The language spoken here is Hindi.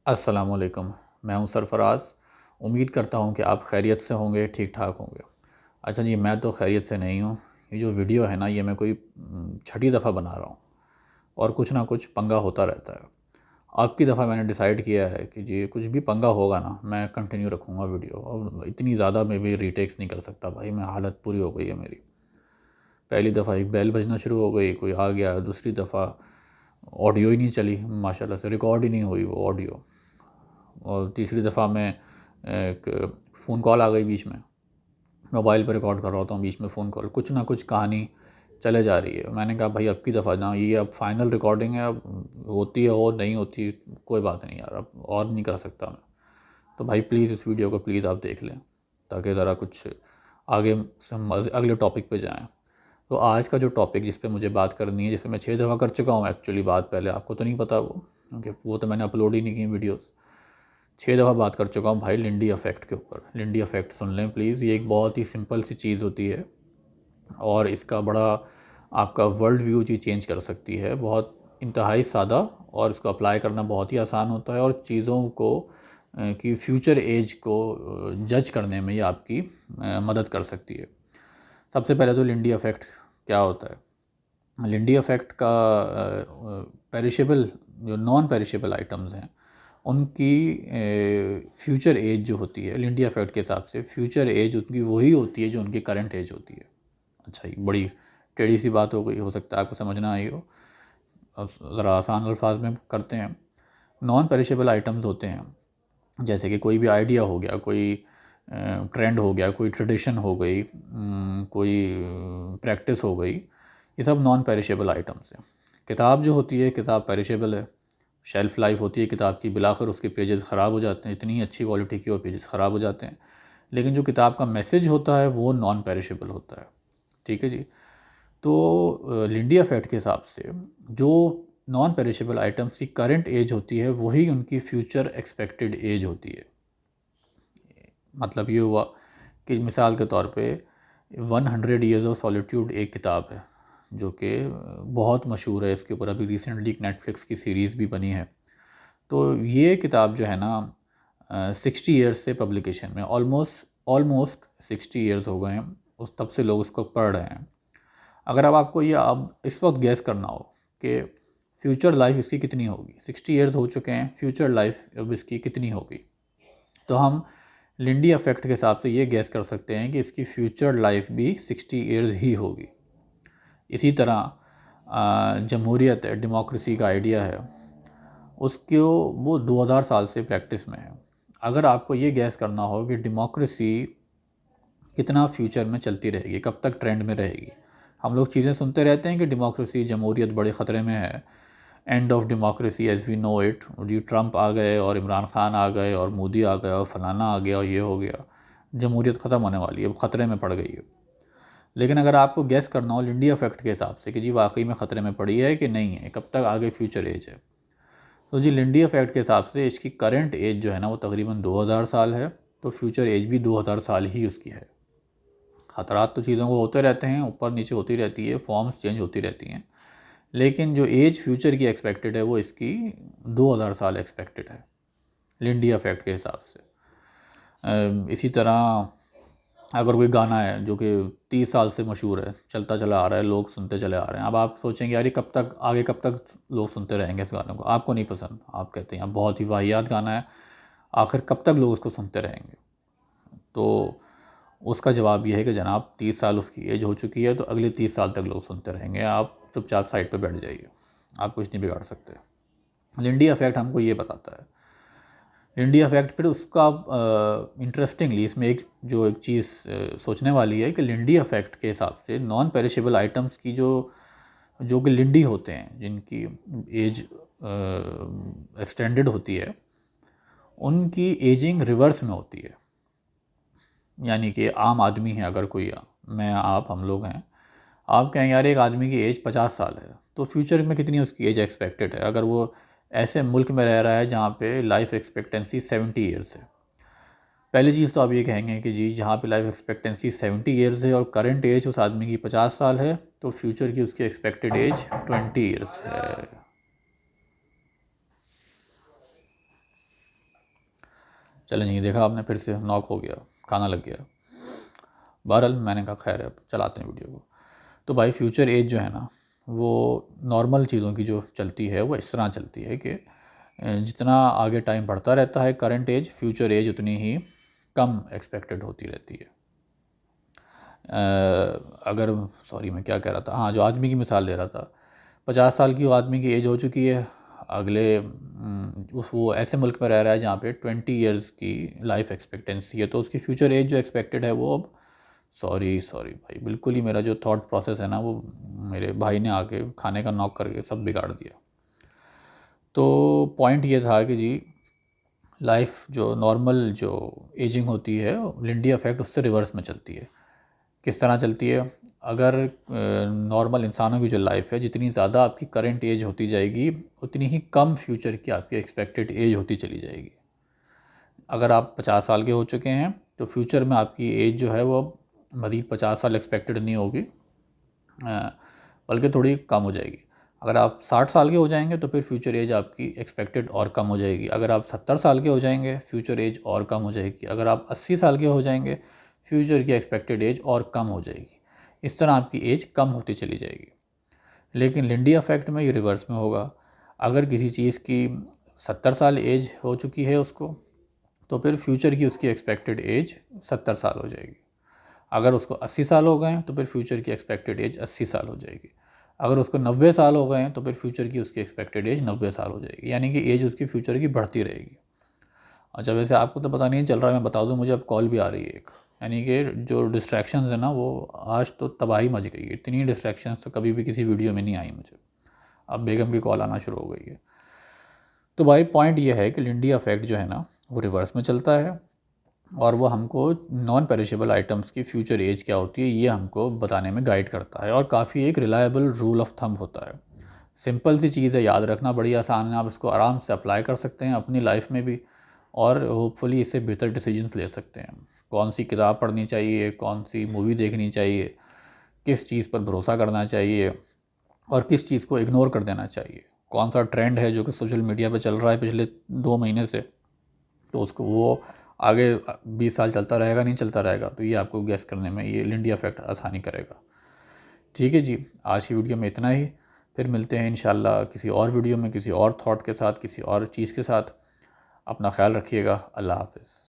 अस्सलामुअलैकुम। मैं हूं सरफराज। उम्मीद करता हूं कि आप खैरियत से होंगे, ठीक ठाक होंगे। अच्छा जी, मैं तो खैरियत से नहीं हूं। ये जो वीडियो है ना, ये मैं कोई छठी दफ़ा बना रहा हूं और कुछ ना कुछ पंगा होता रहता है। अब की दफ़ा मैंने डिसाइड किया है कि जी कुछ भी पंगा होगा ना, मैं कंटिन्यू रखूँगा वीडियो, और इतनी ज़्यादा मैं भी रीटेक्स नहीं कर सकता भाई, मैं हालत पूरी हो गई है मेरी। पहली दफ़ा एक बेल बजना शुरू हो गई, कोई आ गया। दूसरी दफ़ा ऑडियो ही नहीं चली, माशाल्लाह से रिकॉर्ड ही नहीं हुई वो ऑडियो। और तीसरी दफ़ा में एक फ़ोन कॉल आ गई बीच में। मोबाइल पर रिकॉर्ड कर रहा होता हूँ, बीच में फ़ोन कॉल, कुछ ना कुछ कहानी चले जा रही है। मैंने कहा भाई अब की दफ़ा ना, ये अब फाइनल रिकॉर्डिंग है, अब होती है और नहीं होती कोई बात नहीं यार, अब और नहीं कर सकता मैं। तो भाई प्लीज़ इस वीडियो को प्लीज़ आप देख लें, ताकि ज़रा कुछ आगे से हम अगले टॉपिक पे जाएँ। तो आज का जो टॉपिक जिस पे मुझे बात करनी है, जिस पे मैं 6 दफ़ा कर चुका हूँ एक्चुअली बात, पहले आपको तो नहीं पता वो, क्योंकि वो तो मैंने अपलोड ही नहीं की वीडियोज़। 6 दफ़ा बात कर चुका हूँ भाई लिंडी इफ़ेक्ट के ऊपर। लिंडी इफ़ेक्ट सुन लें प्लीज़, ये एक बहुत ही सिंपल सी चीज़ होती है और इसका बड़ा आपका वर्ल्ड व्यू जी चेंज कर सकती है। बहुत इंतहाई सादा, और इसको अप्लाई करना बहुत ही आसान होता है, और चीज़ों को कि फ्यूचर एज को जज करने में ये आपकी मदद कर सकती है। सबसे पहले तो लिंडी इफ़ेक्ट क्या होता है? लिंडी इफ़ेक्ट का पेरिशेबल, जो नॉन पेरिशेबल आइटम्स हैं, उनकी फ्यूचर एज जो होती है लिंडी इफ़ेक्ट के हिसाब से, फ्यूचर एज उनकी वही होती है जो उनकी करंट एज होती है। अच्छा, ये बड़ी टेढ़ी सी बात हो गई, हो सकता है आपको समझ ना आई हो। अब ज़रा आसान अल्फाज में करते हैं। नॉन पेरिशेबल आइटम्स होते हैं जैसे कि कोई भी आइडिया हो गया, कोई ट्रेंड हो गया, कोई ट्रेडिशन हो गई, कोई प्रैक्टिस हो गई, ये सब नॉन पेरिशेबल आइटम्स हैं। किताब जो होती है, किताब पेरिशेबल है, शेल्फ़ लाइफ होती है किताब की, बिलाखिर उसके पेजेस ख़राब हो जाते हैं, इतनी अच्छी क्वालिटी की वो पेजेस ख़राब हो जाते हैं। लेकिन जो किताब का मैसेज होता है वो नॉन पेरिशेबल होता है। ठीक है जी। तो लिंडी इफ़ेक्ट के हिसाब से जो नॉन पेरिशेबल आइटम्स की करंट एज होती है, वही उनकी फ्यूचर एक्सपेक्टेड एज होती है। मतलब ये हुआ कि मिसाल के तौर पे 100 ईयर्स ऑफ सॉलिट्यूड एक किताब है, जो कि बहुत मशहूर है। इसके ऊपर अभी रिसेंटली एक नेटफ्लिक्स की सीरीज़ भी बनी है। तो ये किताब जो है ना, 60 ईयर्स से पब्लिकेशन में, ऑलमोस्ट ऑलमोस्ट 60 ईयर्स हो गए हैं, उस तब से लोग इसको पढ़ रहे हैं। अगर अब आपको ये अब इस वक्त गैस करना हो कि फ्यूचर लाइफ इसकी कितनी होगी, 60 ईयर्स हो चुके हैं, फ्यूचर लाइफ अब इसकी कितनी होगी, तो हम लिंडी इफ़ेक्ट के हिसाब से ये गैस कर सकते हैं कि इसकी फ्यूचर लाइफ भी 60 ईयर्स ही होगी। इसी तरह जमहूरियत है, डेमोक्रेसी का आइडिया है, उसको वो 2000 साल से प्रैक्टिस में है। अगर आपको ये गैस करना हो कि डेमोक्रेसी कितना फ्यूचर में चलती रहेगी, कब तक ट्रेंड में रहेगी। हम लोग चीज़ें सुनते रहते हैं कि डेमोक्रेसी, जमहूरियत बड़े ख़तरे में है, end of democracy as we know it, जी ट्रंप आ गए और इमरान खान आ गए और मोदी आ गया और फलाना आ गया और ये हो गया, जमहूरियत ख़त्म होने वाली है, ख़तरे में पड़ गई है। लेकिन अगर आपको गैस करना हो लिंडी इफ़ेक्ट के हिसाब से कि जी वाकई में ख़तरे में पड़ी है कि नहीं है, कब तक आगे फ्यूचर एज है, तो जी लिंडी इफ़ेक्ट के हिसाब से इसकी करंट एज जो है ना, वो तकरीबन 2000 साल है। तो फ्यूचर एज भी 2000 साल ही उसकी है। ख़तरात तो चीज़ों को होते रहते हैं, ऊपर नीचे होती रहती है, फॉर्म्स चेंज होती रहती हैं, लेकिन जो एज फ्यूचर की एक्सपेक्टेड है वो इसकी 2000 साल एक्सपेक्टेड है लिंडी इफ़ेक्ट के हिसाब से। इसी तरह अगर कोई गाना है जो कि 30 साल से मशहूर है, चलता चला आ रहा है, लोग सुनते चले आ रहे हैं, अब आप सोचेंगे यार ये कब तक, आगे कब तक लोग सुनते रहेंगे इस गाने को, आपको नहीं पसंद, आप कहते हैं यार बहुत ही वाहियात गाना है, आखिर कब तक लोग उसको सुनते रहेंगे। तो उसका जवाब ये है कि जनाब 30 साल उसकी एज हो चुकी है, तो अगले 30 साल तक लोग सुनते रहेंगे, आप चुपचाप साइड पे बैठ जाइए, आप कुछ नहीं बिगाड़ सकते। लिंडी इफ़ेक्ट हमको ये बताता है। लिंडी इफ़ेक्ट फिर उसका इंटरेस्टिंगली इसमें एक जो एक चीज़ सोचने वाली है कि लिंडी इफ़ेक्ट के हिसाब से नॉन पेरिशेबल आइटम्स की जो जो कि लिंडी होते हैं, जिनकी एज एक्सटेंडेड होती है, उनकी एजिंग रिवर्स में होती है। यानी कि आम आदमी है, अगर कोई, मैं आप हम लोग हैं, आप कहें यार एक आदमी की एज 50 साल है, तो फ्यूचर में कितनी उसकी एज एक्सपेक्टेड है, अगर वो ऐसे मुल्क में रह रहा है जहाँ पे लाइफ एक्सपेक्टेंसी 70 ईयर्स है। पहली चीज़ तो आप ये कहेंगे कि जी जहाँ पे लाइफ एक्सपेक्टेंसी 70 ईयर्स है और करंट एज उस आदमी की 50 साल है, तो फ्यूचर की उसकी एक्सपेक्टेड एज 20 ईयर्स है। चलें जी, देखा आपने, फिर से नॉक हो गया, खाना लग गया। बहरहाल मैंने कहा खैर है, अब चलाते हैं वीडियो को। तो भाई फ्यूचर एज जो है ना, वो नॉर्मल चीज़ों की जो चलती है वो इस तरह चलती है कि जितना आगे टाइम बढ़ता रहता है करंट एज, फ्यूचर एज उतनी ही कम एक्सपेक्टेड होती रहती है। अगर सॉरी मैं क्या कह रहा था, हाँ, जो आदमी की मिसाल दे रहा था, 50 साल की वो आदमी की एज हो चुकी है, अगले उस वो ऐसे मुल्क में रह रहा है जहाँ पे 20 ईयर्स की लाइफ एक्सपेक्टेंसी है, तो उसकी फ्यूचर एज जो एक्सपेक्टेड है वो अब सॉरी सॉरी भाई, बिल्कुल ही मेरा जो थॉट प्रोसेस है ना, वो मेरे भाई ने आके खाने का नॉक करके सब बिगाड़ दिया। तो पॉइंट ये था कि जी लाइफ जो नॉर्मल जो एजिंग होती है, लिंडी इफेक्ट उससे रिवर्स में चलती है। किस तरह चलती है? अगर नॉर्मल इंसानों की जो लाइफ है, जितनी ज़्यादा आपकी करंट एज होती जाएगी उतनी ही कम फ्यूचर की आपकी एक्सपेक्टेड एज होती चली जाएगी। अगर आप 50 साल के हो चुके हैं तो फ्यूचर में आपकी एज जो है वो मज़ीद 50 साल एक्सपेक्टेड नहीं होगी, बल्कि थोड़ी कम हो जाएगी। अगर आप 60 साल के हो जाएंगे तो फिर फ्यूचर एज आपकी एक्सपेक्टेड और कम हो जाएगी। अगर आप 70 साल के हो जाएंगे फ्यूचर एज और कम हो जाएगी। अगर आप 80 साल के हो जाएंगे फ्यूचर की एक्सपेक्टेड एज और कम हो जाएगी। इस तरह आपकी एज कम होती चली जाएगी। लेकिन लिंडी इफेक्ट में ये रिवर्स में होगा। अगर किसी चीज़ की 70 साल एज हो चुकी है उसको, तो फिर फ्यूचर की उसकी एक्सपेक्टेड एज 70 साल हो जाएगी। अगर उसको 80 साल हो गए हैं तो फिर फ्यूचर की एक्सपेक्टेड एज 80 साल हो जाएगी। अगर उसको 90 साल हो गए हैं तो फिर फ्यूचर की उसकी एक्सपेक्टेड एज 90 साल हो जाएगी। यानी कि एज उसकी फ्यूचर की बढ़ती रहेगी। अच्छा, वैसे आपको तो पता नहीं चल रहा है, मैं बता दूं, मुझे अब कॉल भी आ रही है एक। यानी कि जो डिस्ट्रैक्शंस है ना, वो आज तो तबाही मच गई है। इतनी डिस्ट्रैक्शंस तो कभी भी किसी वीडियो में नहीं आई मुझे। अब बेगम की कॉल आना शुरू हो गई है। तो भाई पॉइंट ये है कि लिंडी इफेक्ट जो है ना, वो रिवर्स में चलता है और वो हमको नॉन पेरिशेबल आइटम्स की फ्यूचर एज क्या होती है ये हमको बताने में गाइड करता है, और काफ़ी एक रिलायबल रूल ऑफ थंब होता है। सिंपल सी चीज़ है, याद रखना बड़ी आसान है, आप इसको आराम से अप्लाई कर सकते हैं अपनी लाइफ में भी, और होपफुली इससे बेहतर डिसीजंस ले सकते हैं। कौन सी किताब पढ़नी चाहिए, कौन सी मूवी देखनी चाहिए, किस चीज़ पर भरोसा करना चाहिए और किस चीज़ को इग्नोर कर देना चाहिए, कौन सा ट्रेंड है जो कि सोशल मीडिया पे चल रहा है पिछले 2 महीने से, तो उसको वो आगे 20 साल चलता रहेगा नहीं चलता रहेगा, तो ये आपको गैस करने में ये लिंडी इफेक्ट आसानी करेगा। ठीक है जी, आज की वीडियो में इतना ही। फिर मिलते हैं इंशाल्लाह किसी और वीडियो में, किसी और थॉट के साथ, किसी और चीज़ के साथ। अपना ख्याल रखिएगा। अल्लाह हाफ़िज़।